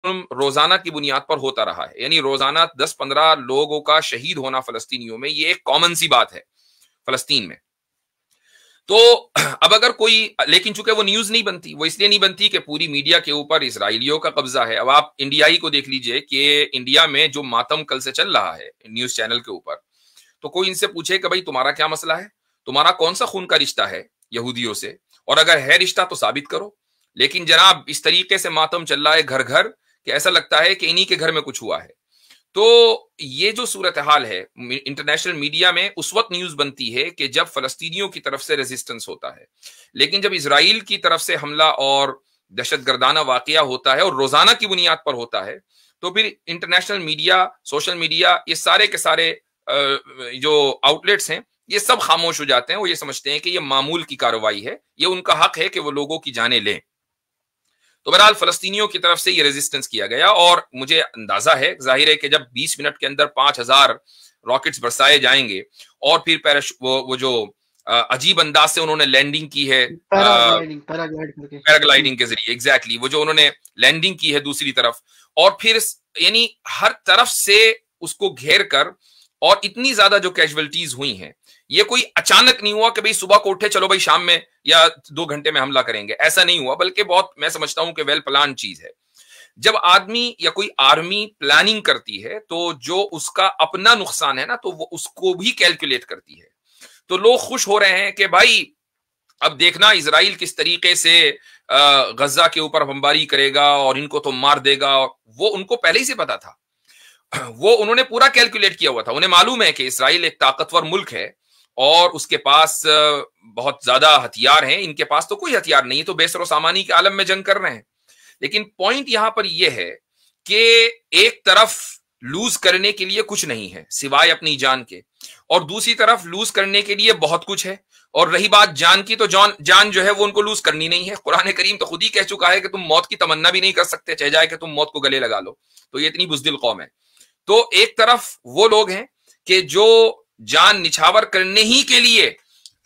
रोजाना की बुनियाद पर होता रहा है, यानी रोजाना 10-15 लोगों का शहीद होना फलस्तीनियों में, ये एक कॉमन सी बात है फलस्तीन में। तो अब अगर कोई, लेकिन चूंकि वो न्यूज नहीं बनती, वो इसलिए नहीं बनती कि पूरी मीडिया के ऊपर इसराइलियों का कब्जा है। अब आप इंडियाई को देख लीजिए कि इंडिया में जो मातम कल से चल रहा है न्यूज चैनल के ऊपर, तो कोई इनसे पूछे कि भाई तुम्हारा क्या मसला है, तुम्हारा कौन सा खून का रिश्ता है यहूदियों से, और अगर है रिश्ता तो साबित करो। लेकिन जनाब इस तरीके से मातम चल रहा है घर घर कि ऐसा लगता है कि इन्हीं के घर में कुछ हुआ है। तो ये जो सूरत हाल है, इंटरनेशनल मीडिया में उस वक्त न्यूज बनती है कि जब फलस्तीनियों की तरफ से रेजिस्टेंस होता है, लेकिन जब इसराइल की तरफ से हमला और दहशतगर्दाना वाकया होता है और रोजाना की बुनियाद पर होता है, तो फिर इंटरनेशनल मीडिया, सोशल मीडिया, ये सारे के सारे जो आउटलेट्स हैं, ये सब खामोश हो जाते हैं। वो ये समझते हैं कि ये मामूल की कार्रवाई है, ये उनका हक है कि वो लोगों की जानें लें। तो बहरहाल फलस्तीनियों की तरफ से ये रेजिस्टेंस किया गया, और मुझे अंदाजा है, जाहिर है कि जब 20 मिनट के अंदर 5000 रॉकेट्स बरसाए जाएंगे, और फिर वो जो अजीब अंदाज से उन्होंने लैंडिंग की है पैराग्लाइडिंग के जरिए, एग्जैक्टली वो जो उन्होंने लैंडिंग की है दूसरी तरफ, और फिर यानी हर तरफ से उसको घेर कर, और इतनी ज्यादा जो कैजुअलिटीज हुई हैं, ये कोई अचानक नहीं हुआ कि भाई सुबह को उठे चलो भाई शाम में या 2 घंटे में हमला करेंगे, ऐसा नहीं हुआ, बल्कि बहुत, मैं समझता हूं कि वेल प्लान चीज है। जब आदमी या कोई आर्मी प्लानिंग करती है तो जो उसका अपना नुकसान है ना, तो वो उसको भी कैलकुलेट करती है। तो लोग खुश हो रहे हैं कि भाई अब देखना इजराइल किस तरीके से गजा के ऊपर बमबारी करेगा और इनको तो मार देगा। वो उनको पहले ही से पता था, वो उन्होंने पूरा कैलकुलेट किया हुआ था। उन्हें मालूम है कि इसराइल एक ताकतवर मुल्क है और उसके पास बहुत ज्यादा हथियार हैं, इनके पास तो कोई हथियार नहीं है, तो बेसरो सामानी के आलम में जंग कर रहे हैं। लेकिन पॉइंट यहां पर यह है कि एक तरफ लूज करने के लिए कुछ नहीं है सिवाय अपनी जान के, और दूसरी तरफ लूज करने के लिए बहुत कुछ है। और रही बात जान की, तो जान जो है वो उनको लूज करनी नहीं है। कुरान करीम तो खुद ही कह चुका है कि तुम मौत की तमन्ना भी नहीं कर सकते, चाहे जाए कि तुम मौत को गले लगा लो। तो ये इतनी बुज़दिल कौम है। तो एक तरफ वो लोग हैं कि जो जान निछावर करने ही के लिए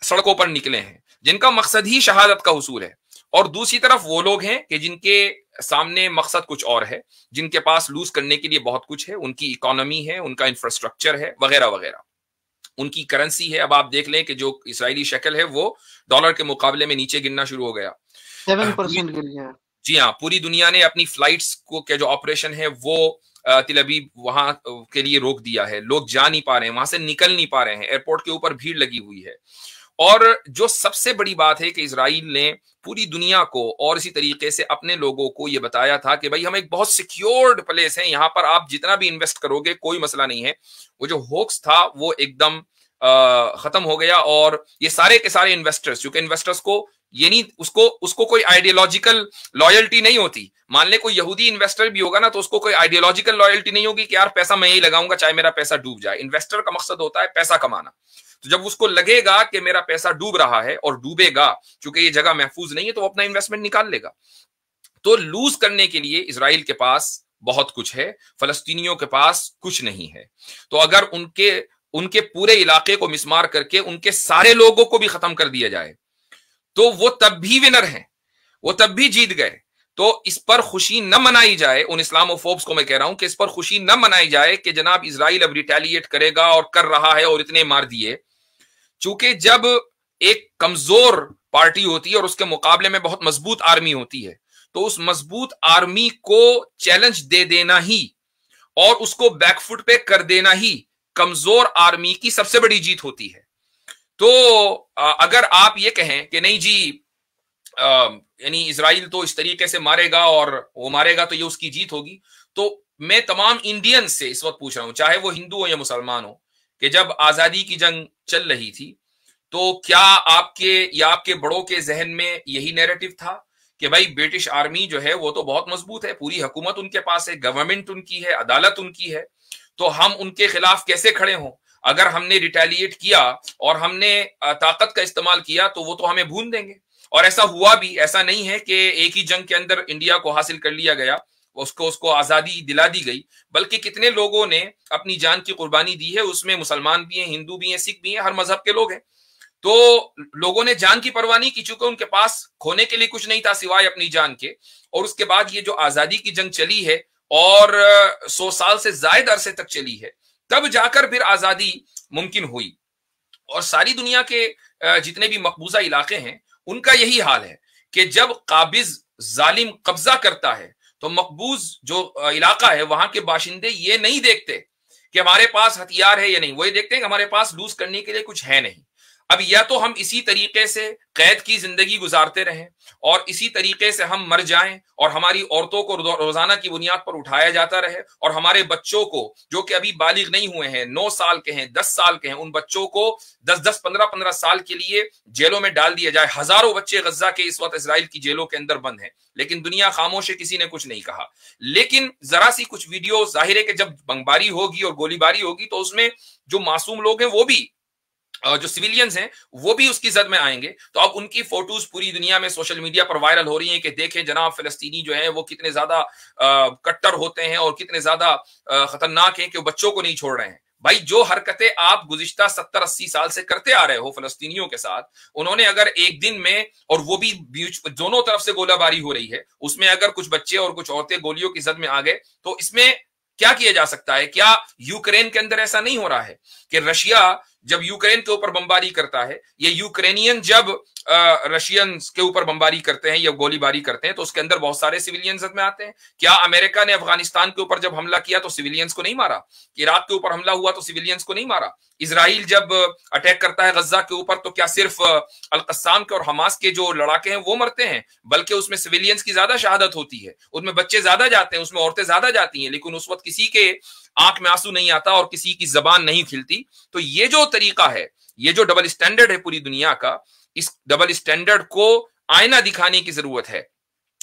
सड़कों पर निकले हैं, जिनका मकसद ही शहादत का हुसूल है, और दूसरी तरफ वो लोग हैं कि जिनके सामने मकसद कुछ और है, जिनके पास लूज करने के लिए बहुत कुछ है, उनकी इकोनॉमी है, उनका इंफ्रास्ट्रक्चर है, वगैरह वगैरह, उनकी करेंसी है। अब आप देख लें कि जो इसराइली शक्ल है वो डॉलर के मुकाबले में नीचे गिरना शुरू हो गया, 7% गिर गया। जी हाँ, पूरी दुनिया ने अपनी फ्लाइट्स को के जो ऑपरेशन है वो तिल अबीब वहां के लिए रोक दिया है। लोग जा नहीं पा रहे हैं, वहां से निकल नहीं पा रहे हैं, एयरपोर्ट के ऊपर भीड़ लगी हुई है। और जो सबसे बड़ी बात है कि इसराइल ने पूरी दुनिया को और इसी तरीके से अपने लोगों को यह बताया था कि भाई हम एक बहुत सिक्योर्ड प्लेस है, यहां पर आप जितना भी इन्वेस्ट करोगे कोई मसला नहीं है। वो जो होक्स था वो एकदम खत्म हो गया, और ये सारे के सारे इन्वेस्टर्स, क्योंकि इन्वेस्टर्स को ये नहीं, उसको कोई आइडियोलॉजिकल लॉयल्टी नहीं होती। मान ले कोई यहूदी इन्वेस्टर भी होगा ना, तो उसको कोई आइडियोलॉजिकल लॉयल्टी नहीं होगी कि यार पैसा मैं ही लगाऊंगा चाहे मेरा पैसा डूब जाए। इन्वेस्टर का मकसद होता है पैसा कमाना। तो जब उसको लगेगा कि मेरा पैसा डूब रहा है और डूबेगा, क्योंकि ये जगह महफूज नहीं है, तो वो अपना इन्वेस्टमेंट निकाल लेगा। तो लूज करने के लिए इसराइल के पास बहुत कुछ है, फलस्तीनियों के पास कुछ नहीं है। तो अगर उनके पूरे इलाके को मिसमार करके उनके सारे लोगों को भी खत्म कर दिया जाए, तो वो तब भी विनर हैं, वो तब भी जीत गए। तो इस पर खुशी न मनाई जाए, उन इस्लामोफोब्स को मैं कह रहा हूं कि इस पर खुशी न मनाई जाए कि जनाब इजराइल अब रिटेलिएट करेगा और कर रहा है और इतने मार दिए। चूंकि जब एक कमजोर पार्टी होती है और उसके मुकाबले में बहुत मजबूत आर्मी होती है, तो उस मजबूत आर्मी को चैलेंज दे देना ही और उसको बैकफुट पे कर देना ही कमजोर आर्मी की सबसे बड़ी जीत होती है। तो अगर आप ये कहें कि नहीं जी, यानी इजराइल तो इस तरीके से मारेगा और वो मारेगा तो ये उसकी जीत होगी, तो मैं तमाम इंडियन से इस वक्त पूछ रहा हूं, चाहे वो हिंदू हो या मुसलमान हो, कि जब आजादी की जंग चल रही थी तो क्या आपके या आपके बड़ों के जहन में यही नैरेटिव था कि भाई ब्रिटिश आर्मी जो है वो तो बहुत मजबूत है, पूरी हुकूमत उनके पास है, गवर्नमेंट उनकी है, अदालत उनकी है, तो हम उनके खिलाफ कैसे खड़े हों? अगर हमने रिटेलिएट किया और हमने ताकत का इस्तेमाल किया तो वो तो हमें भून देंगे। और ऐसा हुआ भी, ऐसा नहीं है कि एक ही जंग के अंदर इंडिया को हासिल कर लिया गया, उसको आजादी दिला दी गई, बल्कि कितने लोगों ने अपनी जान की कुर्बानी दी है। उसमें मुसलमान भी हैं, हिंदू भी हैं, सिख भी हैं, हर मजहब के लोग हैं। तो लोगों ने जान की परवाह नहीं की, चूंकि उनके पास खोने के लिए कुछ नहीं था सिवाय अपनी जान के। और उसके बाद ये जो आजादी की जंग चली है और 100 साल से ज्यादा अरसे तक चली है, तब जाकर फिर आजादी मुमकिन हुई। और सारी दुनिया के जितने भी मकबूजा इलाके हैं उनका यही हाल है कि जब काबिज जालिम कब्जा करता है तो मकबूज जो इलाका है वहां के बाशिंदे ये नहीं देखते कि हमारे पास हथियार है या नहीं, वो ये देखते हैं कि हमारे पास लूज करने के लिए कुछ है नहीं। अब या तो हम इसी तरीके से कैद की जिंदगी गुजारते रहें और इसी तरीके से हम मर जाएं और हमारी औरतों को रोजाना की बुनियाद पर उठाया जाता रहे और हमारे बच्चों को जो कि अभी बालिग नहीं हुए हैं, 9 साल के हैं, 10 साल के हैं, उन बच्चों को 10-10, 15-15 साल के लिए जेलों में डाल दिया जाए। हजारों बच्चे गजा के इस वक्त इसराइल की जेलों के अंदर बंद हैं, लेकिन दुनिया खामोश है, किसी ने कुछ नहीं कहा। लेकिन जरा सी कुछ वीडियो जाहिर है कि जब बमबारी होगी और गोलीबारी होगी तो उसमें जो मासूम लोग हैं वो भी, जो सिविलियंस हैं वो भी उसकी जद में आएंगे। तो अब उनकी फोटोज पूरी दुनिया में सोशल मीडिया पर वायरल हो रही हैं कि देखें जनाब फिलिस्तीनी जो है वो कितने ज्यादा कट्टर होते हैं और कितने ज्यादा खतरनाक हैं कि वो बच्चों को नहीं छोड़ रहे हैं। भाई जो हरकतें आप गुज़िश्ता 70-80 साल से करते आ रहे हो फिलिस्तीनियों के साथ, उन्होंने अगर एक दिन में, और वो भी बीच दोनों तरफ से गोलाबारी हो रही है, उसमें अगर कुछ बच्चे और कुछ औरतें गोलियों की जद में आ गए तो इसमें क्या किया जा सकता है? क्या यूक्रेन के अंदर ऐसा नहीं हो रहा है कि रशिया जब यूक्रेन के ऊपर बमबारी करता है, ये यूक्रेनियन जब रशियंस के ऊपर बमबारी करते हैं या गोलीबारी करते हैं तो उसके अंदर बहुत सारे सिविलियंस में आते हैं? क्या अमेरिका ने अफगानिस्तान के ऊपर जब हमला किया तो सिविलियंस को नहीं मारा? इराक के ऊपर हमला हुआ तो सिविलियंस को नहीं मारा? इजराइल जब अटैक करता है गजा के ऊपर तो क्या सिर्फ अल कस्साम के और हमास के जो लड़ाके हैं वो मरते हैं? बल्कि उसमें सिविलियंस की ज्यादा शहादत होती है, उसमें बच्चे ज्यादा जाते हैं, उसमें औरतें ज्यादा जाती हैं, लेकिन उस वक्त किसी के आंख में आंसू नहीं आता और किसी की जबान नहीं खिलती। तो ये जो तरीका है, ये जो डबल स्टैंडर्ड है पूरी दुनिया का, इस डबल स्टैंडर्ड को आईना दिखाने की जरूरत है।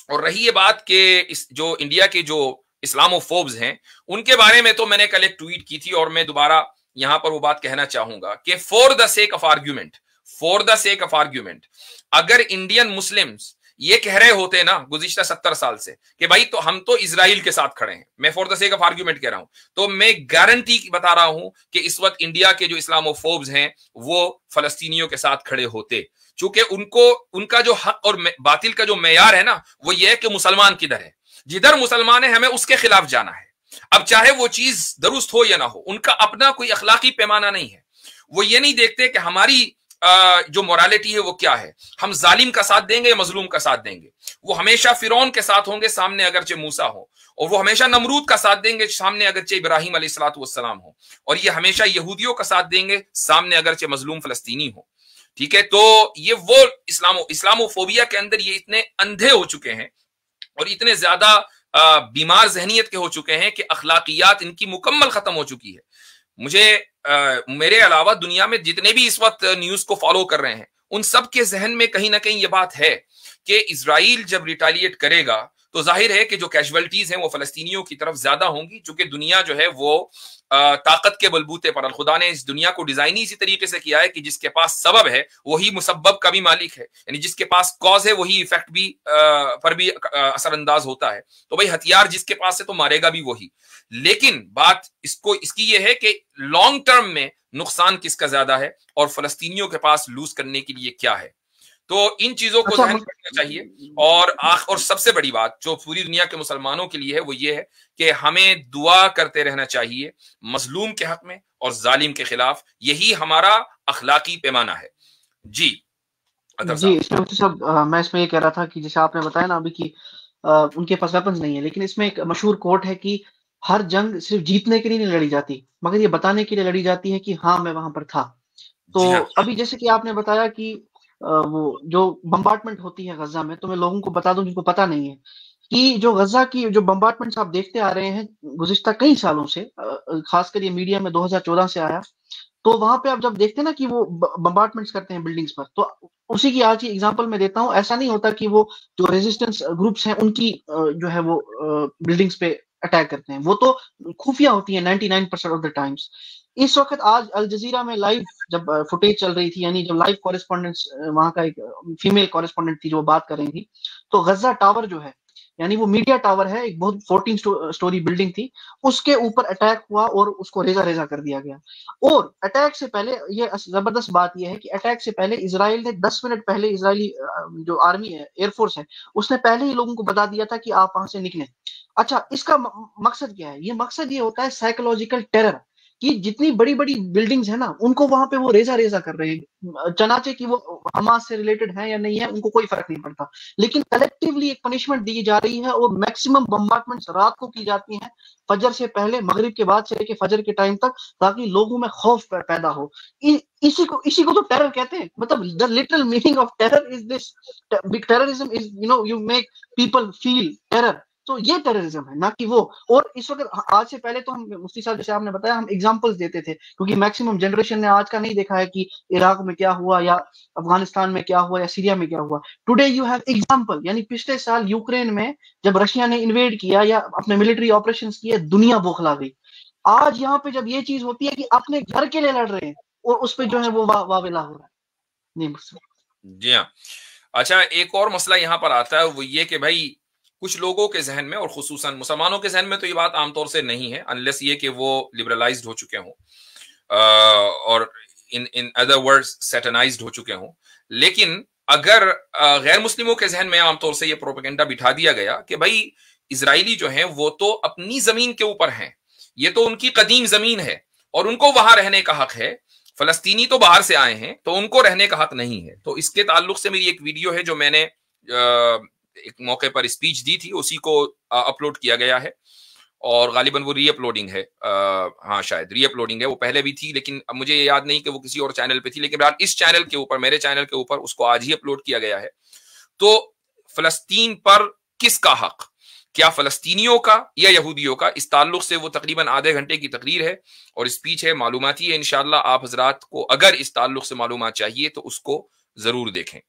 और रही ये बात कि इस जो इंडिया के जो इस्लामोफोब्स हैं उनके बारे में तो मैंने कल एक ट्वीट की थी और मैं दोबारा यहां पर वो बात कहना चाहूंगा कि for the sake of argument, अगर इंडियन मुस्लिम्स ये कह रहे होते ना गुज़िश्ता 70 साल से कि भाई तो हम तो इजराइल के साथ खड़े हैं, मैं for the sake of argument कह रहा हूं, तो मैं गारंटी बता रहा हूं कि इस वक्त इंडिया के जो इस्लामोफोब्स हैं वो फलस्तीनियों के साथ खड़े होते। चूंकि उनको उनका जो हक और बातिल का जो मेयार है ना वो ये है कि मुसलमान किधर है, जिधर मुसलमान है हमें उसके खिलाफ जाना है। अब चाहे वो चीज दुरुस्त हो या ना हो, उनका अपना कोई अखलाकी पैमाना नहीं है। वो ये नहीं देखते कि हमारी जो मोरालिटी है वो क्या है, हम जालिम का साथ देंगे या मजलूम का साथ देंगे। वो हमेशा फिरौन के साथ होंगे सामने अगरचे मूसा हो, और वो हमेशा नमरूद का साथ देंगे सामने अगरचे इब्राहिम अलैहिस्सलाम हो, और ये हमेशा यहूदियों का साथ देंगे सामने अगरचे मजलूम फलस्तीनी हो। ठीक है, तो ये वो इस्लामोफोबिया के अंदर ये इतने अंधे हो चुके हैं और इतने ज्यादा बीमार जहनियत के हो चुके हैं कि अखलाकियात इनकी मुकम्मल खत्म हो चुकी है। मुझे मेरे अलावा दुनिया में जितने भी इस वक्त न्यूज को फॉलो कर रहे हैं उन सब के जहन में कहीं ना कहीं ये बात है कि इजराइल जब रिटालिएट करेगा तो जाहिर है कि जो कैजुअलिटीज हैं वो फलस्तीनियों की तरफ ज्यादा होंगी, क्योंकि दुनिया जो है वो ताकत के बलबूते पर, खुदा ने इस दुनिया को डिजाइन ही इसी तरीके से किया है कि जिसके पास सबब है वही मुसब्बब का भी मालिक है, यानी जिसके पास कॉज है वही इफेक्ट भी पर भी असरअंदाज होता है। तो भाई हथियार जिसके पास है तो मारेगा भी वही। लेकिन बात इसकी ये है कि लॉन्ग टर्म में नुकसान किसका ज्यादा है और फलस्तीनियों के पास लूज करने के लिए क्या है। तो इन चीजों को ध्यान रखना चाहिए। और सबसे बड़ी बात जो पूरी दुनिया के मुसलमानों के लिए है वो ये है कि हमें दुआ करते रहना चाहिए मजलूम के हक में और जालिम के खिलाफ। यही हमारा अखलाकी पैमाना है। जी इसमें सब मैं इसमें ये कह रहा था कि जैसे आपने बताया ना अभी कि उनके पास वेपन्स नहीं है, लेकिन इसमें एक मशहूर कोट है कि हर जंग सिर्फ जीतने के लिए नहीं लड़ी जाती मगर ये बताने के लिए लड़ी जाती है कि हाँ मैं वहां पर था। तो अभी जैसे कि आपने बताया कि वो जो बम्बार्टमेंट होती है गजा में, तो मैं लोगों को बता दूं जिनको पता नहीं है कि जो गजा की जो बम्बार्टमेंट्स आप देखते आ रहे हैं गुज़िश्ता कई सालों से, खासकर ये मीडिया में 2014 से आया, तो वहां पे आप जब देखते हैं ना कि वो बम्बार्टमेंट्स करते हैं बिल्डिंग्स पर, तो उसी की आज की एग्जांपल मैं देता हूं। ऐसा नहीं होता कि वो जो रेजिस्टेंस ग्रुप्स हैं उनकी जो है वो बिल्डिंग्स पे अटैक करते हैं, वो तो खुफिया होती है 99% ऑफ द टाइम्स। इस वक्त आज अल जजीरा में लाइव जब फुटेज चल रही थी, यानी जब लाइव कॉरेस्पॉन्डेंट्स वहां का एक फीमेल कॉरेस्पॉन्डेंट थी जो बात कर रही थी, तो गजा टावर जो है यानी वो मीडिया टावर है, एक बहुत 14 स्टोरी बिल्डिंग थी, उसके ऊपर अटैक हुआ और उसको रेजा रेजा कर दिया गया। और अटैक से पहले, ये जबरदस्त बात यह है कि अटैक से पहले इसराइल ने 10 मिनट पहले, इसराइली जो आर्मी है, एयरफोर्स है, उसने पहले ही लोगों को बता दिया था कि आप वहां से निकलें। अच्छा, इसका मकसद क्या है? ये मकसद ये होता है साइकोलॉजिकल टेरर, कि जितनी बड़ी बड़ी बिल्डिंग्स है ना, उनको वहां पे वो रेजा रेजा कर रहे हैं, चनाचे कि वो हमास से रिलेटेड है या नहीं है, उनको कोई फर्क नहीं पड़ता, लेकिन कलेक्टिवली एक पनिशमेंट दी जा रही है और मैक्सिमम बम्बार्टमेंट्स रात को की जाती हैं, फजर से पहले, मगरिब के बाद से लेके फजर के टाइम तक, ताकि लोगों में खौफ पैदा हो। इसी को तो टेरर कहते हैं। मतलब the literal meaning of terror is this, terrorism is, you make people feel terror. तो ये टेररिज्म है, ना कि वो। और इस वक्त, आज से पहले तो हम, मुफ्ती साहब जैसे आपने बताया, हम एग्जांपल्स देते थे, क्योंकि मैक्सिमम जनरेशन ने आज का नहीं देखा है कि इराक में क्या हुआ या अफगानिस्तान में क्या हुआ या सीरिया में क्या हुआ। टुडे यू हैव एग्जांपल, यानी पिछले साल यूक्रेन में जब रशिया ने इन्वेड किया या अपने मिलिट्री ऑपरेशंस किए, दुनिया बौखला गई। आज यहाँ पे जब ये चीज होती है कि अपने घर के लिए लड़ रहे हैं, और उस पर जो है वो वावेला हो रहा है। नहीं, जी हाँ। अच्छा, एक और मसला यहाँ पर आता है, वो ये कि भाई कुछ लोगों के जहन में, और खुसूसन मुसलमानों के जहन में तो ये बात आमतौर से नहीं है, अनलेस ये कि वो लिबरलाइज्ड हो चुके हों और इन इन अदर वर्ड्स सेटनाइज्ड हो चुके हों। लेकिन अगर गैर मुस्लिमों के जहन में आमतौर से ये प्रोपेगेंडा बिठा दिया गया कि भाई इजरायली जो हैं वो तो अपनी जमीन के ऊपर हैं, ये तो उनकी कदीम जमीन है और उनको वहां रहने का हक है, फलस्तीनी तो बाहर से आए हैं तो उनको रहने का हक नहीं है। तो इसके ताल्लुक से मेरी एक वीडियो है जो मैंने एक मौके पर स्पीच दी थी, उसी को अपलोड किया गया है, और गालिबन वो रीअपलोडिंग है, हाँ शायद रीअपलोडिंग है, वो पहले भी थी लेकिन अब मुझे याद नहीं कि वो किसी और चैनल पे थी, लेकिन इस चैनल के ऊपर, मेरे चैनल के ऊपर उसको आज ही अपलोड किया गया है। तो फलस्तीन पर किसका हक, क्या फलस्तीनियों का या यहूदियों का, इस ताल्लुक से वो तकरीबन आधे घंटे की तकरीर है और स्पीच है, मालूमाती है। इंशाल्लाह आप हजरात को अगर इस ताल्लुक से मालूमात चाहिए तो उसको जरूर देखें।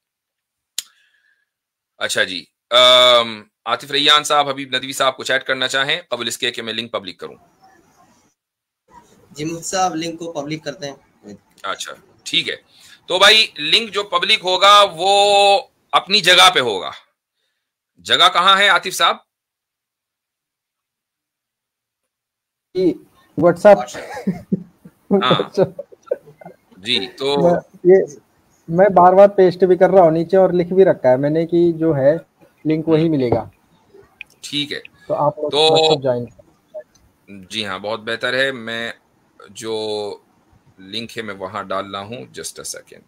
अच्छा जी, आतिफ रैयान साहब, हबीब नदवी साहब कुछ ऐड करना चाहें कबल इसके कि मैं लिंक पब्लिक करूं? जी मुफ्ती साहब, लिंक को पब्लिक करते हैं। अच्छा ठीक है, तो भाई लिंक जो पब्लिक होगा वो अपनी जगह पे होगा। जगह कहां है आतिफ साहब? व्हाट्सएप। हाँ जी, तो ये मैं बार बार पेस्ट भी कर रहा हूँ नीचे और लिख भी रखा है मैंने कि जो है लिंक वही मिलेगा। ठीक है, तो आप तो ज्वाइन। जी हाँ, बहुत बेहतर है। मैं जो लिंक है मैं वहां डाल रहा हूं, जस्ट अ सेकेंड।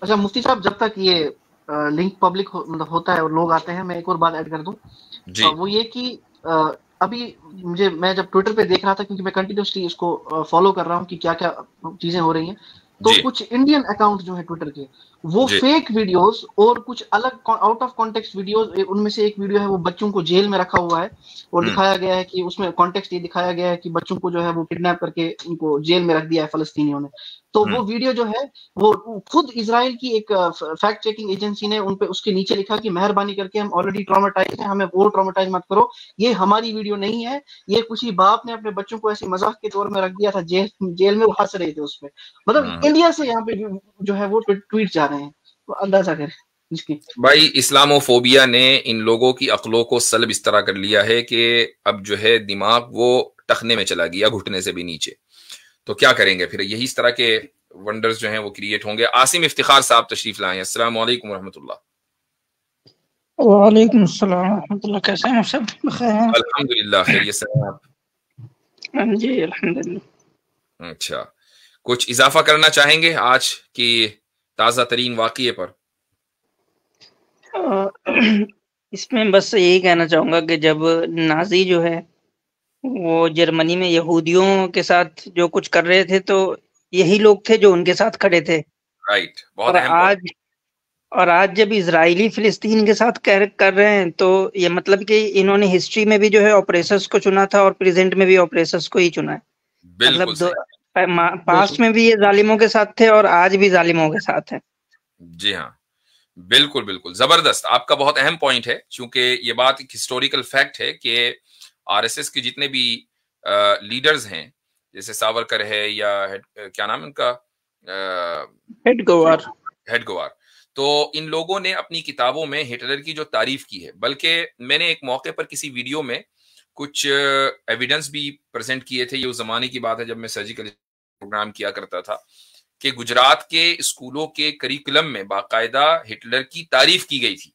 अच्छा मुफ्ती साहब, जब तक ये लिंक पब्लिक मतलब होता है और लोग आते हैं, मैं एक और बात ऐड कर दूं। वो ये कि अभी मैं जब ट्विटर पे देख रहा था, क्योंकि मैं कंटिन्यूसली इसको फॉलो कर रहा हूँ कि क्या क्या चीजें हो रही हैं, तो कुछ इंडियन अकाउंट जो है ट्विटर के, वो फेक वीडियोस और कुछ अलग आउट ऑफ कॉन्टेक्स्ट वीडियोस, उनमें से एक वीडियो है वो बच्चों को जेल में रखा हुआ है और दिखाया गया है कि उसमें कॉन्टेक्स्ट ये दिखाया गया है कि बच्चों को जो है वो किडनैप करके उनको जेल में रख दिया है फलस्तीनियों ने। तो वो वीडियो जो है वो खुद इजराइल की एक फैक्ट चेकिंग एजेंसी ने उन पे उसके नीचे लिखा कि मेहरबानी करके हम ऑलरेडी ट्रॉमेटाइज हैं, हमें और ट्रॉमेटाइज मत करो, ये हमारी वीडियो नहीं है, ये किसी बाप ने अपने बच्चों को ऐसे मजाक के तौर में रख दिया था जेल में, वो हंस रहे थे उसमें। मतलब इंडिया से यहाँ पे जो है वो ट्वीट जा रहे हैं, तो अंदाजा करें इसकी। भाई इस्लामोफोबिया ने इन लोगों की अक्लों को सल्ब इस तरह कर लिया है कि अब जो है दिमाग वो टखने में चला गया, घुटने से भी नीचे। तो क्या करेंगे फिर, यही इस तरह के वंडर्स जो हैं वो क्रिएट होंगे। आसिम इफ्तिखार साहब तशरीफ लाए, अस्सलाम वालेकुम रहमतुल्लाह। वालेकुम अस्सलाम रहमतुल्लाह, कैसे हैं सब? बखैर हैं? अल्हम्दुलिल्लाह, खैरियत से हैं आप? हाँ जी अल्हम्दुलिल्लाह। अच्छा, कुछ इजाफा करना चाहेंगे आज की ताज़ा तरीन वाक़ये पर? इसमें बस यही कहना चाहूंगा कि जब नाजी जो है वो जर्मनी में यहूदियों के साथ जो कुछ कर रहे थे, तो यही लोग थे जो उनके साथ खड़े थे। राइट, बहुत अहम। और आज जब इजरायली फिलिस्तीन के साथ कर रहे हैं, तो ये मतलब कि इन्होंने हिस्ट्री में भी जो है ऑपरेशंस को चुना था और प्रेजेंट में भी ऑपरेशंस को ही चुना है। मतलब पास्ट में भी ये जालिमों के साथ थे और आज भी जालिमों के साथ है। जी हाँ, बिल्कुल बिल्कुल, जबरदस्त, आपका बहुत अहम पॉइंट है, क्योंकि ये बात एक हिस्टोरिकल फैक्ट है कि आरएसएस के जितने भी लीडर्स हैं, जैसे सावरकर है या क्या नाम है उनका, हेडगोवार। तो इन लोगों ने अपनी किताबों में हिटलर की जो तारीफ की है, बल्कि मैंने एक मौके पर किसी वीडियो में कुछ एविडेंस भी प्रेजेंट किए थे। ये उस जमाने की बात है जब मैं सर्जिकल प्रोग्राम किया करता था, कि गुजरात के स्कूलों के करिकुलम में बाकायदा हिटलर की तारीफ की गई थी।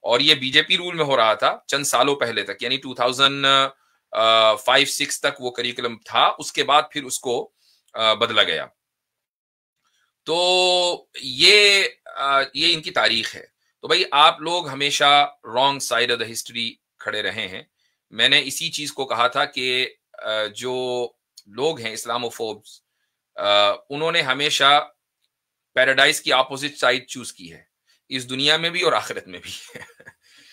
और ये बीजेपी रूल में हो रहा था चंद सालों पहले तक, यानी 2005-6 तक वो करिकुलम था। उसके बाद फिर उसको बदला गया। तो ये इनकी तारीख है। तो भाई आप लोग हमेशा wrong side of the history खड़े रहे हैं। मैंने इसी चीज को कहा था कि जो लोग हैं इस्लामोफोब्स, उन्होंने हमेशा पैराडाइज की ऑपोजिट साइड चूज की है, इस दुनिया में भी और आखिरत में भी।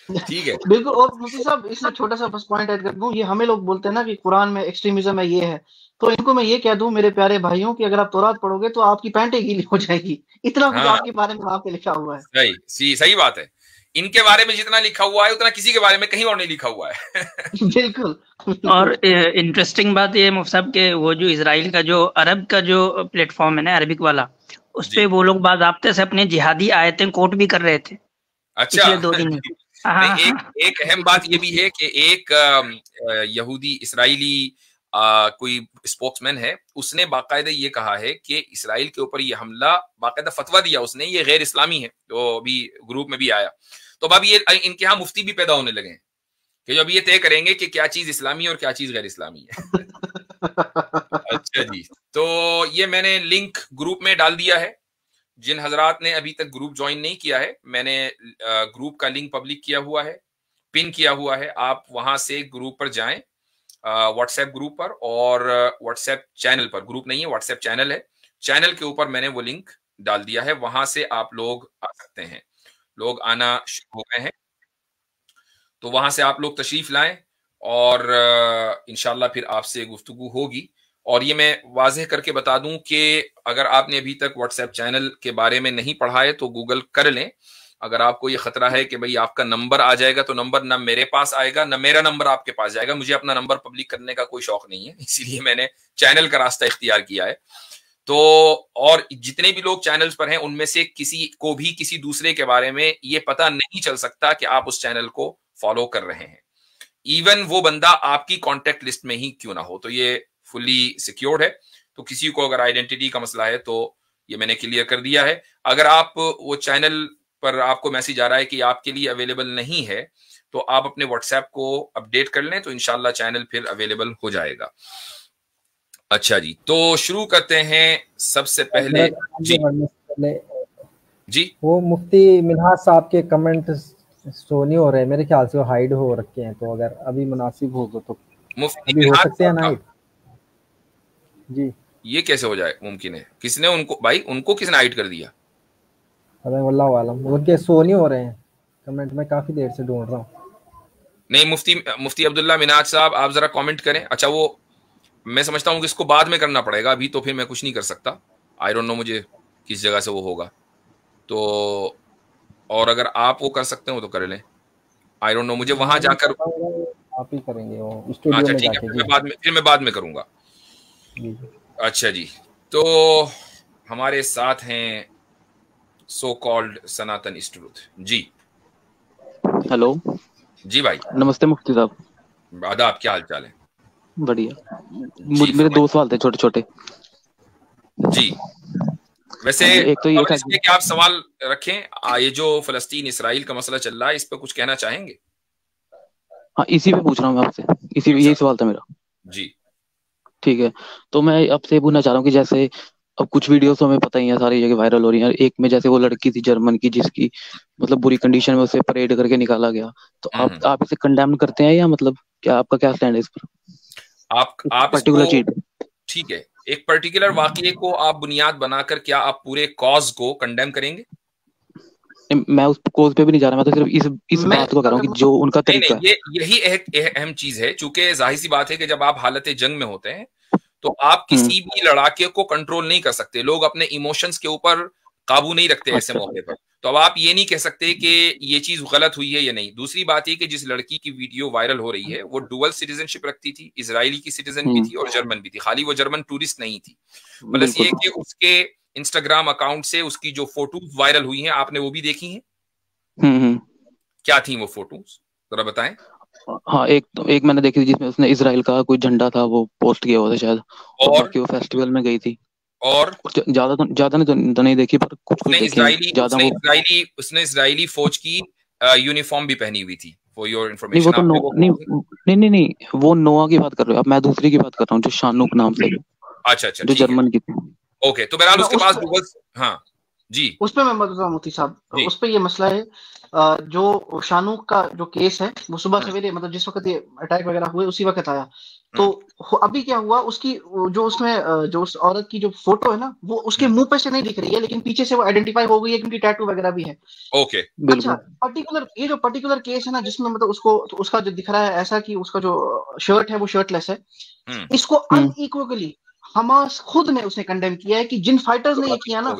ठीक है, बिल्कुल। और मुफ्ती साहब इसमें छोटा सा बस पॉइंट ऐड कर दूं, ये हमें लोग बोलते हैं ना कि कुरान में एक्सट्रीमिज्म है, ये है, तो इनको मैं ये कह दूं मेरे प्यारे भाइयों कि अगर आप तौरात पढ़ोगे तो आपकी पैंटें गीली हो जाएगी, इतना कुछ आपके बारे में वहां पे लिखा हुआ है। सही बात है। इनके बारे में जितना लिखा हुआ है उतना किसी के बारे में कहीं और नहीं लिखा हुआ है। बिल्कुल। और इंटरेस्टिंग बात ये मुफ्ती साहब के वो जो इजराइल का जो अरब का जो प्लेटफॉर्म है ना, अरबिक वाला, उस पे वो लोग बाज़ाब्ते से अपने जिहादी आयतें कोट भी कर रहे थे। अच्छा, पिछले 2 दिन एक अहम बात ये भी है कि एक यहूदी इसराइली कोई स्पोक्समैन है, उसने बाकायदा ये कहा है कि इसराइल के ऊपर ये हमला, बाकायदा फतवा दिया उसने, ये गैर इस्लामी है, तो अभी ग्रुप में भी आया। तो अब ये इनके यहाँ मुफ्ती भी पैदा होने लगे हैं कि जो अभी ये तय करेंगे कि क्या चीज इस्लामी है और क्या चीज गैर इस्लामी है। अच्छा जी, तो ये मैंने लिंक ग्रुप में डाल दिया है। जिन हजरात ने अभी तक ग्रुप ज्वाइन नहीं किया है, मैंने ग्रुप का लिंक पब्लिक किया हुआ है, पिन किया हुआ है। आप वहां से ग्रुप पर जाएं, व्हाट्सएप ग्रुप पर, और व्हाट्सएप चैनल पर, ग्रुप नहीं है व्हाट्सएप चैनल है, चैनल के ऊपर मैंने वो लिंक डाल दिया है, वहां से आप लोग आ सकते हैं। लोग आना शुरू हो गए हैं, तो वहां से आप लोग तशरीफ लाएं और इंशाल्लाह फिर आपसे गुफ्तगू होगी। और ये मैं वाज़ेह करके बता दूं कि अगर आपने अभी तक व्हाट्सएप चैनल के बारे में नहीं पढ़ा है तो गूगल कर लें। अगर आपको ये खतरा है कि भाई आपका नंबर आ जाएगा, तो नंबर ना मेरे पास आएगा ना मेरा नंबर आपके पास जाएगा। मुझे अपना नंबर पब्लिक करने का कोई शौक नहीं है, इसीलिए मैंने चैनल का रास्ता इख्तियार किया है। तो और जितने भी लोग चैनल्स पर हैं उनमें से किसी को भी किसी दूसरे के बारे में ये पता नहीं चल सकता कि आप उस चैनल को फॉलो कर रहे हैं, इवन वो बंदा आपकी कॉन्टेक्ट लिस्ट में ही क्यों ना हो। तो ये फुली सिक्योर्ड है। तो किसी को अगर आइडेंटिटी का मसला है तो ये मैंने क्लियर कर दिया है। अगर आप वो चैनल पर आपको मैसेज आ रहा है कि आपके लिए अवेलेबल नहीं है, तो आप अपने व्हाट्सएप को अपडेट कर लें, तो इंशाल्लाह चैनल फिर अवेलेबल हो जाएगा। अच्छा जी, तो शुरू करते हैं। सबसे पहले जी वो मुफ्ती मिन्हाज साहब के कमेंट शो नहीं हो रहे, मेरे ख्याल से वो हाइड हो रखे हैं, तो अगर अभी मुनासिब होगा तो मुफ्ती हो सकते हैं ना हाइड जी। ये कैसे हो जाए, मुमकिन है? किसने उनको, भाई उनको किसने हाइड कर दिया? अरे वल्लाहु आलम, उनके शो नहीं हो रहे हैं कमेंट, में काफी देर से ढूंढ रहा हूँ। नहीं, मुफ्ती अब्दुल्ला मिनाज साहब, आप जरा कमेंट करें। अच्छा, वो मैं समझता हूँ कि इसको बाद में करना पड़ेगा, अभी तो फिर मैं कुछ नहीं कर सकता। आई डोंट नो मुझे किस जगह से वो होगा, तो और अगर आप वो कर सकते हो तो कर लें। आई डोंट नो, मुझे वहां जाकर आप ही करेंगे वो स्टूडियो में जाके। फिर मैं बाद में करूंगा। अच्छा जी, तो हमारे साथ हैं सो कॉल्ड सनातन ट्रुथ जी। हेलो जी भाई, नमस्ते मुफ्ती साहब। आदाब, क्या हाल चाल है? बढ़िया। मेरे 2 सवाल थे छोटे छोटे जी। वैसे एक तो ये था कि आप सवाल रखें, ये जो फलस्तीन इसराइल का मसला चल रहा है, इस पर कुछ कहना चाहेंगे? हाँ, इसी पे पूछ रहा हूँ मैं आपसे, इसी यही सवाल था मेरा जी। ठीक है, तो मैं आपसे पूछना चाह रहा हूँ कि जैसे अब कुछ वीडियोस हमें पता ही है, सारी जगह वायरल हो रही है। एक में जैसे वो लड़की थी जर्मन की, जिसकी मतलब बुरी कंडीशन में उसे परेड करके निकाला गया, तो आप इसे कंडेम करते हैं, या मतलब क्या आपका क्या स्टैंड है इस पर? आप पर्टिकुलर चीज, ठीक है, एक पर्टिकुलर वाकये को आप बुनियाद बनाकर क्या आप पूरे कॉज को कंडेम करेंगे? मैं उस कॉज पे भी नहीं जा रहा, मैं तो सिर्फ इस बात को कर रहा हूँ कि जो उनका तरीका है। यही एक अहम चीज है, चूंकि जाहिर सी बात है कि जब आप हालत जंग में होते हैं तो आप किसी भी लड़ाके को कंट्रोल नहीं कर सकते। लोग अपने इमोशंस के ऊपर काबू नहीं रखते ऐसे मौके पर। तो अब आप ये नहीं कह सकते कि ये चीज गलत हुई है या नहीं। दूसरी बात ये कि जिस लड़की की वीडियो वायरल हो रही है वो डुअल सिटीजनशिप रखती थी, इजरायली की सिटीजन भी थी और जर्मन भी थी। खाली वो जर्मन टूरिस्ट नहीं थी। प्लस ये कि उसके इंस्टाग्राम अकाउंट से उसकी जो फोटोज वायरल हुई हैं, आपने वो भी देखी हैं? क्या थी वो फोटोज, जरा बताएं। हाँ, एक मैंने देखी थी जिसमें उसने इसराइल का कोई झंडा था वो पोस्ट किया हुआ था शायद, और बाकी वो फेस्टिवल में गई थी। और ज्यादा नहीं देखी, पर कुछ देखे ज्यादा। उसने इजरायली फौज की यूनिफॉर्म भी पहनी हुई थी, फॉर योर नहीं वो तो नहीं, वो नोआ की बात कर रहे हो, अब मैं दूसरी की बात कर रहा हूँ जो शानुक नाम से। अच्छा, जो जर्मन की थी। ओके, तो बहरहाल उसके पास गूगल, हाँ जी, उस पे मैं बता मुफ्ती साहब, उस पे ये मसला है, जो शानुक का जो केस है वो सुबह सवेरे मतलब जिस वक्त ये अटैक वगैरह हुए उसी वक्त आया। तो अभी क्या हुआ, उसकी जो उसमें जो उस औरत की जो फोटो है ना, वो उसके मुंह पे से नहीं दिख रही है, लेकिन पीछे से वो आइडेंटिफाई हो गई है क्योंकि टैटू वगैरह भी है। ओके, अच्छा, ये जो पर्टिकुलर केस है ना, जिसमें मतलब उसको तो उसका जो दिख रहा है ऐसा कि उसका जो शर्ट है वो शर्टलेस है, इसको अनइक्वली हमास खुद ने उसने कंडेम किया है कि जिन फाइटर्स ने ये किया ना,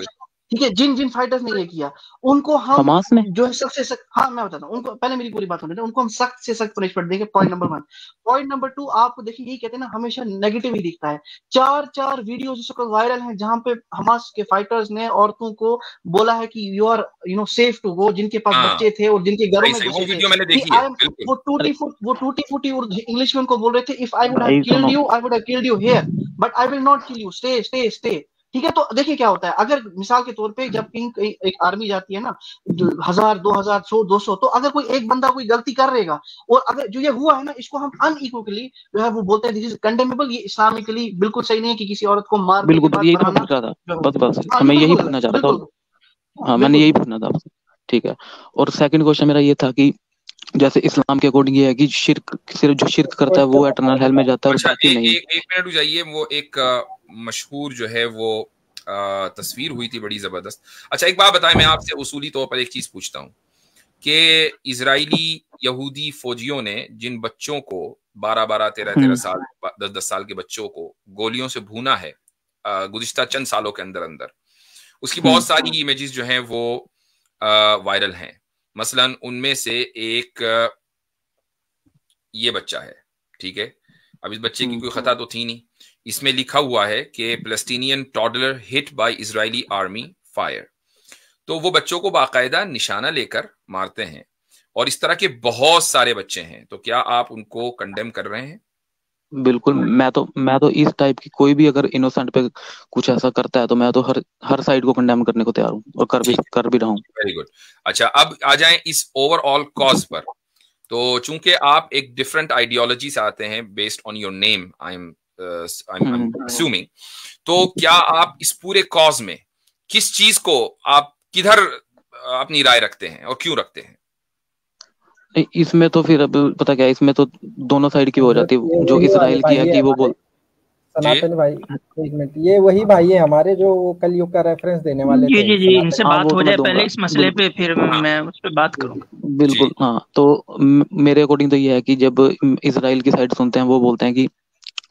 ठीक है, जिन फाइटर्स ने ये किया उनको हम जो है सबसे सख्त, हाँ मैं बताता हूँ उनको, पहले मेरी पूरी बात होने दो, उनको हम सख्त से सख्त पनिशमेंट देंगे, पॉइंट नंबर 1। पॉइंट नंबर 2, आपको देखिए यही कहते हैं ना, हमेशा नेगेटिव ही दिखता है। 4 वीडियो इस वक्त वायरल हैं जहां पे हमास के फाइटर्स ने औरतों को बोला है कि you are safe to go, जिनके पास बच्चे थे और जिनके घरों में घुसे थे। वो टूटी फूटी इंग्लिश में उनको बोल रहे थे, if I would have killed you I would have killed you here, but I will not kill you, stay stay stay. ठीक है, तो देखिए क्या होता है, अगर मिसाल के तौर पे जब कहीं एक आर्मी जाती है ना, 1000 2000 100 200, तो अगर कोई एक बंदा कोई गलती कर रहेगा, और अगर जो ये हुआ है ना, इसको हम अनइक्वली जो है वो बोलते हैं दिस इज कंडेमेबल, ये इस्लामिकली बिल्कुल सही नहीं है कि किसी औरत को मार के बाद बढ़ाना। मैं यही पूछना चाह रहा था। हाँ, मैंने यही पूछना था आपसे। ठीक है, और सेकंड क्वेश्चन मेरा ये था कि जैसे इस्लाम के अकॉर्डिंग ये है कि सिर्फ जो शिर्क करता है वो एटर्नल हेल में जाता है और बाकी नहीं। एक मिनट हो जाइए, वो एक मशहूर जो है वो तस्वीर हुई थी बड़ी जबरदस्त। अच्छा, एक बात बताएं, मैं आपसे उसूली तौर पर एक चीज पूछता हूँ कि इजरायली यहूदी फौजियों ने जिन बच्चों को 12-12 13-13 साल 10-10 साल के बच्चों को गोलियों से भूना है गुज़िश्ता चंद सालों के अंदर अंदर, उसकी बहुत सारी इमेजेस जो हैं वो वायरल हैं। मसलन उनमें से एक ये बच्चा है, ठीक है, अब इस बच्चे की कोई खता तो थी नहीं, इसमें लिखा हुआ है कि Palestinian toddler hit by Israeli army fire. तो वो बच्चों को बाकायदा निशाना लेकर मारते हैं, और इस तरह के बहुत सारे बच्चे हैं। तो क्या आप उनको कंडेम कर रहे हैं? बिल्कुल, मैं तो इस टाइप की कोई भी अगर इनोसेंट पे कुछ ऐसा करता है तो मैं तो हर साइड को कंडेम करने को तैयार हूँ और कर भी रहा हूँ। Very good. अच्छा, अब आ जाएं इस ओवरऑल कॉज पर। तो चूंकि आप एक डिफरेंट आइडियोलॉजी से आते हैं, based on your name I am assuming, तो क्या आप इस पूरे कॉज में किस चीज को आप किधर अपनी राय रखते हैं और क्यों रखते हैं? इसमें तो फिर अब पता क्या है, इसमें तो दोनों साइड की हो जाती है। जो इसराइल की है कि वो बोल, सनातन भाई एक मिनट, ये वही भाई है हमारे जो कलयुग का रेफरेंस देने वाले थे। जी इनसे बात हो जाए पहले इस मसले पे, फिर मैं उस पे बात करूंगा। बिल्कुल, हाँ, तो मेरे अकॉर्डिंग तो ये है कि जब इसराइल की साइड सुनते हैं वो बोलते हैं कि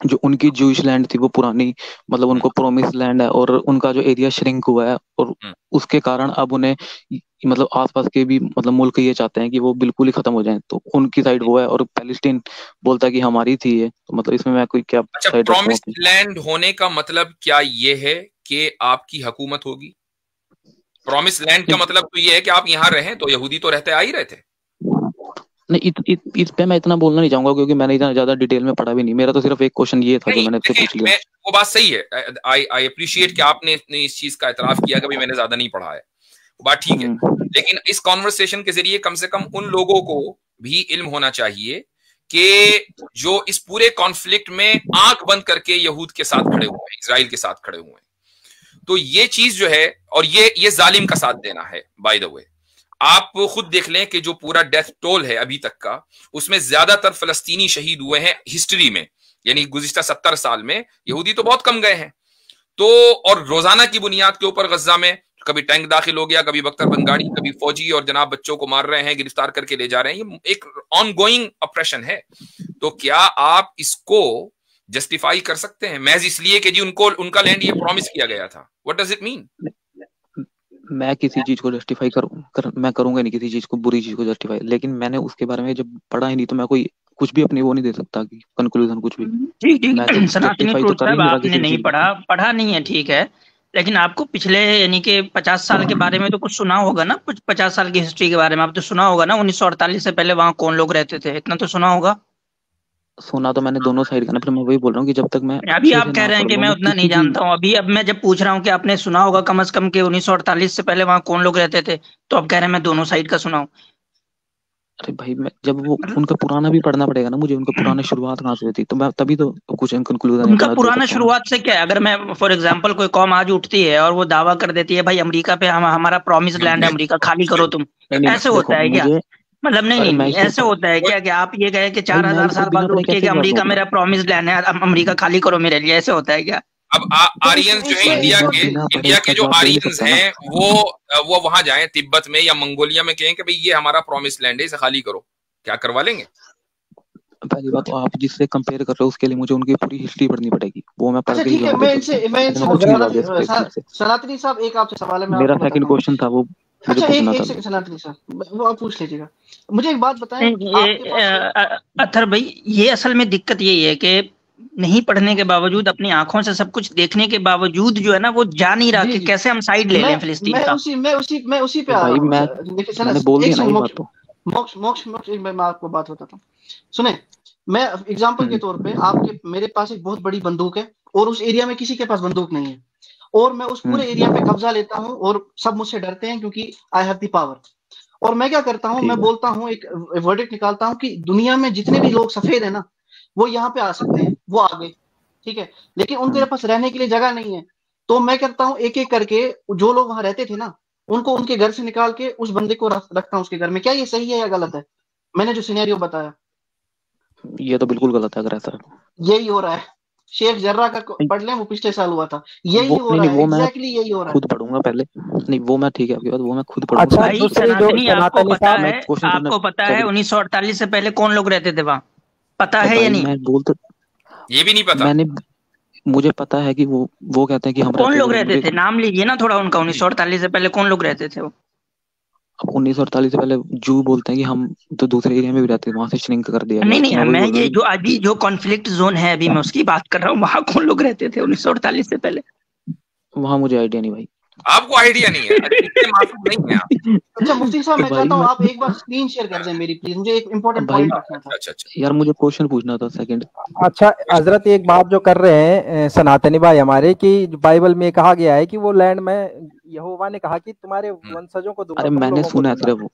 जो उनकी जूइश लैंड थी वो पुरानी, मतलब उनको प्रोमिस लैंड है, और उनका जो एरिया श्रिंक हुआ है, और उसके कारण अब उन्हें मतलब आसपास के भी मतलब मुल्क ये चाहते हैं कि वो बिल्कुल ही खत्म हो जाएं। तो उनकी साइड वो है, और पैलेस्टीन बोलता है कि हमारी थी ये। तो मतलब इसमें मैं कोई क्या साइड? प्रोमिस लैंड होने का मतलब क्या ये है कि आपकी हुकूमत होगी? प्रॉमिस लैंड का मतलब तो ये है कि आप यहाँ रहें, तो यहूदी तो रहते आ ही रहे थे। नहीं, इस पे मैं इतना बोलना नहीं चाहूंगा क्योंकि मैंने इतना ज्यादा डिटेल में पढ़ा भी नहीं। मेरा तो सिर्फ एक क्वेश्चन ये था जो मैंने आपसे पूछ लिया। वो बात सही है, आई अप्रिशिएट कि आपने इस चीज का एतराफ किया, कभी मैंने ज्यादा नहीं पढ़ा है, बात ठीक है। लेकिन इस कॉन्वर्सेशन के जरिए कम से कम उन लोगों को भी इल्म होना चाहिए कि जो इस पूरे कॉन्फ्लिक्ट में आंख बंद करके यहूद के साथ खड़े हुए हैं, इजराइल के साथ खड़े हुए हैं। तो ये चीज जो है, और ये जालिम का साथ देना है। बाय द वे, आप खुद देख लें कि जो पूरा डेथ टोल है अभी तक का, उसमें ज्यादातर फलस्तीनी शहीद हुए हैं हिस्ट्री में, यानी गुज़िश्ता 70 साल में। यहूदी तो बहुत कम गए हैं। तो और रोजाना की बुनियाद के ऊपर गजा में कभी टैंक दाखिल हो गया, कभी बख्तर बंगाड़ी, कभी फौजी और जनाब बच्चों को मार रहे हैं, गिरफ्तार करके ले जा रहे हैं। ये एक ऑनगोइंग ऑपरेशन है। तो क्या आप इसको जस्टिफाई कर सकते हैं महज इसलिए कि जी उनका लैंड ये प्रॉमिस किया गया था? What does it mean? मैं किसी चीज को जस्टिफाई मैं करूंगा नहीं, किसी चीज को, बुरी चीज को जस्टिफाई। लेकिन मैंने उसके बारे में जब पढ़ा ही नहीं, तो मैं कोई कुछ भी अपनी वो नहीं दे सकता कि कंक्लूजन कुछ भी। ठीक, सनातनी ट्रुथ साहब आपने नहीं पढ़ा नहीं है, ठीक है, लेकिन आपको पिछले यानी कि 50 साल के बारे में तो कुछ सुना होगा ना, कुछ 50 साल की हिस्ट्री के बारे में आप तो सुना होगा ना, 1948 से पहले वहां कौन लोग रहते थे, इतना तो सुना होगा। सुना तो मैंने दोनों साइड का ना, फिर मैं वही बोल रहा हूँ कि जब तक मैं अभी अच्छे आप से कह ना रहे हैं पढ़ कि लूँ मैं मैं उतना नहीं किसी भी। जानता हूँ, अभी अब मैं जब पूछ रहा हूँ कि आपने सुना होगा कम से कम कि 1948 से पहले वहां कौन लोग रहते थे, तो आप कह रहे हैं मैं दोनों साइड का सुना हूँ। अरे भाई, मैं जब वो मतलब उनका पुराना भी पढ़ना पड़ेगा ना मुझे, उनका पुराना शुरुआत कहाँ से हुई थी, तो मैं तभी तो कुछ कंक्लूजन उनका अपना दे पुराना सकता हूँ ना। शुरुआत से क्या है, अगर मैं फॉर एग्जांपल कोई कौम आज उठती है और वो दावा कर देती है भाई अमेरिका पे हमारा प्रॉमिस लैंड है, अमेरिका खाली करो तुम, नहीं नहीं, ऐसे देखो होता है क्या? मुझे, मतलब नहीं अरे नहीं मैं नहीं, इस पे ऐसे होता है वो क्या कि आप ये कहे कि भाई मैं 4000 इस पे साल बिना बाद पढ़े उठ के कैसे कि जवाब अमेरिका दूंगा। मेरा प्रॉमिस लैंड है, अब अमेरिका खाली करो मेरे लिए, ऐसे होता है क्या? अब तो आर्यंस जो है इसमें भाई इंडिया मैं के, बिना पढ़े इंडिया के इसका जो जवाब दे नहीं आर्यंस सकता ना। हैं वो वहां जाएं तिब्बत में या मंगोलिया में, कहें कि भाई ये हमारा प्रॉमिस लैंड है, इसे खाली करो, क्या करवा लेंगे? पहली बात तो आप जिससे कंपेयर कर रहे हो उसके लिए मुझे उनकी पूरी हिस्ट्री पढ़नी पड़ेगी, वो मैं पढ़ अच्छा के ही ठीक है, जवाब दे सकता हूँ। मैं तो इनसे मैं कुछ पूछूं, नहीं हजरत जवाब दे सकता इस चीज से। सनातनी साहब, एक आपसे सवाल है, मैं मेरा आपको सेकंड बताता हूँ। क्वेश्चन था वो मुझे अच्छा पूछना एक था। सेकंड सनातनी साहब, वो आप पूछ लीजिएगा। मुझे एक बात बताएं, आपके ये, पास अथर भाई, ये असल में दिक्कत यही है कि नहीं पढ़ने के बावजूद, अपनी आंखों से सब कुछ देखने के बावजूद जो है ना, वो जा नहीं रहा जी कि जी, कैसे हम साइड ले मैं लें फिलिस्तीन का। मैं उसी पे तो आ रहा भाई हूँ मैं देखिए सर, मैंने बोल एक दिया ना सेकंड, ये मोक्ष बात तो। मोक्ष मोक्ष मोक्ष एक मैं आपको बात बताता हूँ, सुने। मैं एग्जांपल के हम्म तौर पे, आपके मेरे पास एक बहुत बड़ी बंदूक है और उस एरिया में किसी के पास बंदूक नहीं है, और मैं उस पूरे एरिया पे हम्म, कब्जा लेता हूँ और सब मुझसे डरते हैं क्योंकि आई हैव द पावर। और मैं क्या करता हूँ, ठीक मैं है। बोलता हूँ, एक वर्डिक्ट निकालता हूँ कि दुनिया में जितने भी लोग सफेद है ना, वो यहाँ पे आ सकते हैं, वो आ गए, ठीक है, लेकिन उनके हम्म, पास रहने के लिए जगह नहीं है। तो मैं करता हूँ, एक एक करके जो लोग वहां रहते थे ना, उनको उनके घर से निकाल के उस बंदे को रखता हूँ उसके घर में। क्या ये सही है या गलत है? मैंने जो सिनेरियो बताया, ये तो बिल्कुल गलत है अगर ऐसा है। यही हो रहा है। शेख जर्रा का नहीं, पढ़ लें, वो पिछले साल हुआ था, यही वो हो नहीं रहा नहीं, है, वो मैं एग्जैक्टली यही हो रहा है। खुद पढ़ूंगा पहले। नहीं वो मैं, ठीक है आपकी बात, वो मैं खुद पढ़ूंगा अच्छा पहले भाई उसके बाद। दूसरी जो सनातनी, सनातनी साहब, मैं क्वेश्चन पूछना आपको पता है सेकंड। 1948 से पहले कौन लोग रहते थे वहां, पता अरे है या भाई नहीं? मैं बोल तो, ये भी नहीं पता? मैंने, मुझे पता है कि वो कहते हैं कि हम कौन रहते लोग थे, रहते मुझे। थे, नाम लीजिए ना थोड़ा उनका, 1948 से पहले कौन लोग रहते थे वो? अब 1948 से पहले जू बोलते हैं कि हम तो दूसरे एरिया में भी रहते थे, वहां से श्रिंक कर दिया नहीं गया, तो नहीं, मैं वही मैं बोल रहा ये हूँ जो अभी जो कॉन्फ्लिक्ट जोन है अभी मैं उसकी बात कर रहा हूँ, वहां कौन लोग रहते थे 1948 से पहले? कि वहां मुझे आइडिया नहीं भाई। आपको आइडिया नहीं है? इतने मासूम नहीं है आप। अच्छा मुफ्ती साहब, तो मैं भाई चाहता हूँ मैं, आप एक बार स्क्रीन शेयर कर दें मेरी, प्लीज, मुझे एक अब इंपॉर्टेंट भाई पॉइंट रखना था। अच्छा अच्छा। यार मुझे क्वेश्चन पूछना था सेकंड। अच्छा हजरत एक बात जो कर रहे हैं सनातनी भाई हमारे, कि बाइबल में कहा गया है कि वो लैंड में यहोवा ने कहा कि तुम्हारे वंशजों को दूंगा, अरे तुम मैंने लोगों को सुना है दूंगा। सिर्फ वो,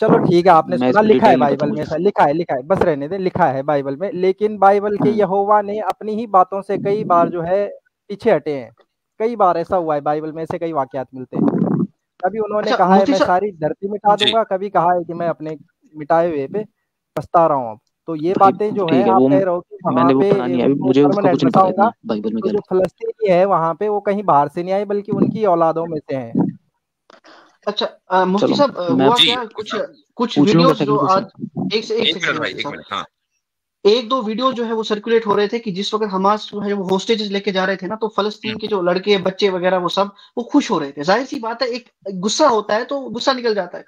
चलो ठीक है, आपने मैं सुना, इसमें लिखा है डिटेल नहीं पता बाइबल में, मुझे। ऐसा लिखा है, बस रहने दे, लिखा है बाइबल में। लेकिन बाइबल के हम्म यहोवा ने अपनी ही बातों से कई बार जो है पीछे हटे हैं। कई बार ऐसा हुआ है, बाइबल में ऐसे कई वाकयात मिलते हैं। कभी उन्होंने अच्छा कहा है मुफ्ती मैं साहब, सारी धरती मिटा जी। दूंगा, कभी कहा है कि मैं अपने मिटाए हुए पे पछता रहा हूँ अब। तो ये भाई बातें जो है ठीक है, आप वो कह रहे हो कि वहां मैंने वो पढ़ा पे नहीं है अभी, उनको मुझे उसका परमानेंट कुछ नहीं पता बसाऊंगा, इतना बाइबल में तो क्या जो लिखा फलस्तीनी है वहां पे वो कहीं बाहर से नहीं आए, बल्कि उनकी औलादों में से हैं। अच्छा है। मुफ्ती चलो साहब, मैं हुआ जी क्या, कुछ कुछ पूछ लूँ क्या वीडियोस जो सेकंड आज, क्वेश्चन। एक एक सेकंड मिनट भाई, मुफ्ती एक साहब, मिनट, हाँ। एक दो वीडियो जो है वो सर्कुलेट हो रहे थे कि जिस वक्त हमास जो है वो होस्टेजेस लेके जा रहे थे ना, तो फलस्तीन के जो लड़के बच्चे वगैरह वो सब वो खुश हो रहे थे। जाहिर सी बात है, एक गुस्सा होता है तो गुस्सा निकल जाता है।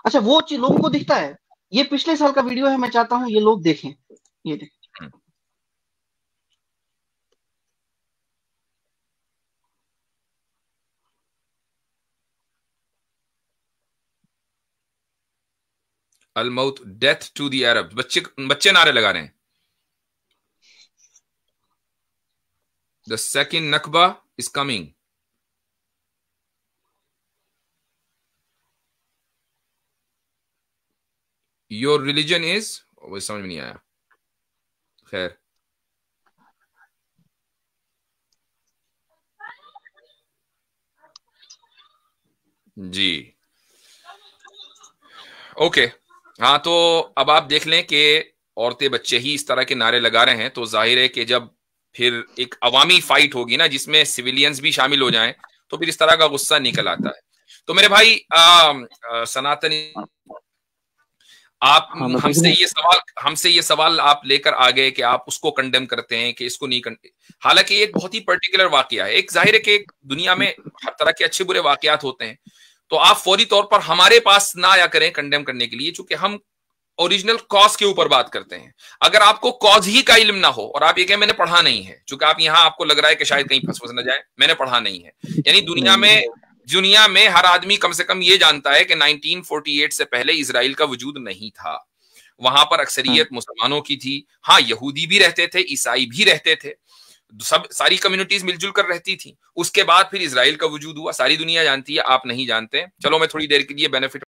अच्छा वो चीज लोगों को दिखता है। ये पिछले साल का वीडियो है, मैं चाहता हूँ ये लोग देखें, ये देखें। अल मौत डेथ टू द अरब, बच्चे बच्चे नारे लगा रहे हैं। The second Nakba is coming. Your religion is, वो समझ में नहीं आया, खैर। जी ओके। हाँ तो अब आप देख लें कि औरतें बच्चे ही इस तरह के नारे लगा रहे हैं, तो जाहिर है कि जब फिर एक अवामी फाइट होगी ना जिसमें सिविलियंस भी शामिल हो जाएं, तो फिर इस तरह का गुस्सा निकल आता है। तो मेरे भाई सनातनी, आप हाँ मैं पूछ लूँ। हमसे ये सवाल आप लेकर आ गए कि आप उसको कंडेम करते हैं कि इसको नहीं हालांकि एक बहुत ही पर्टिकुलर वाकया है। एक जाहिर है कि एक दुनिया में हर तरह के अच्छे बुरे वाकयात होते हैं, तो आप फौरी तौर पर हमारे पास ना आया करें कंडेम करने के लिए, चूंकि हम ओरिजिनल कॉज के ऊपर बात करते हैं। अगर आपको कॉज ही का इल्म ना हो और आप ये कहें मैंने पढ़ा नहीं है, चूंकि आप यहां आपको लग रहा है कि शायद कहीं फंस न जाए, मैंने पढ़ा नहीं है, यानी दुनिया में हर आदमी कम से कम ये जानता है कि 1948 से पहले इजराइल का वजूद नहीं था। वहां पर अक्सरियत मुसलमानों की थी, हाँ यहूदी भी रहते थे, ईसाई भी रहते थे, सब सारी कम्युनिटीज मिलजुल कर रहती थी। उसके बाद फिर इजराइल का वजूद हुआ, सारी दुनिया जानती है, आप नहीं जानते। चलो मैं थोड़ी देर के लिए बेनिफिट